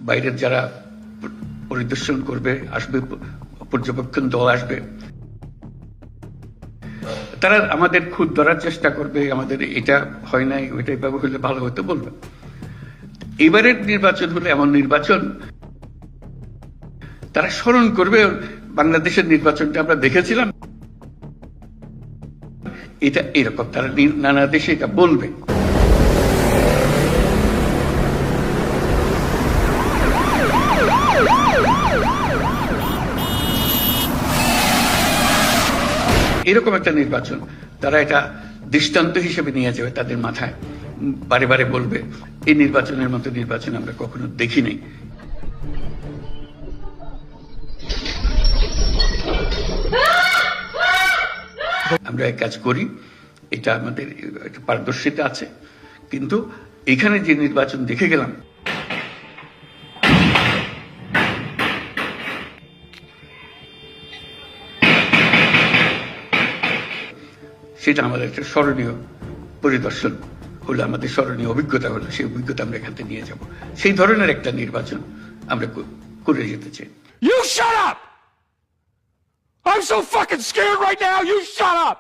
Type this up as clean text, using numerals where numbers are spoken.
বাইরের যারা পরিদর্শন করবে আসবে, পর্যবেক্ষণ দল আসবে, তারা আমাদের খুদ ধরার চেষ্টা করবে, আমাদের এটা হয় নাই, ওইটাই ভাবে হলে ভালো হতো বলবে। এবারের নির্বাচন হলে এমন নির্বাচন তারা স্মরণ করবে, বাংলাদেশের নির্বাচনটা আমরা দেখেছিলাম, এটা এরকম, তারা নানা দেশে এটা বলবে। এরকম একটা নির্বাচন তারা এটা দৃষ্টান্ত হিসেবে নিয়ে যাবে তাদের মাথায়, বারে বারে বলবে এই নির্বাচনের মতো নির্বাচন আমরা কখনো দেখি নাই। আমরা এক কাজ করি, এটা আমাদের একটা পারদর্শিতা আছে, কিন্তু এখানে যে নির্বাচন দেখে গেলাম সেটা আমাদের একটা স্মরণীয় পরিদর্শন হলো, আমাদের স্মরণীয় অভিজ্ঞতা হলো, সেই অভিজ্ঞতা আমরা এখান থেকে নিয়ে যাব। সেই ধরনের একটা নির্বাচন আমরা করে যেতে চাই। You shut up! I'm so fucking scared right now, you shut up!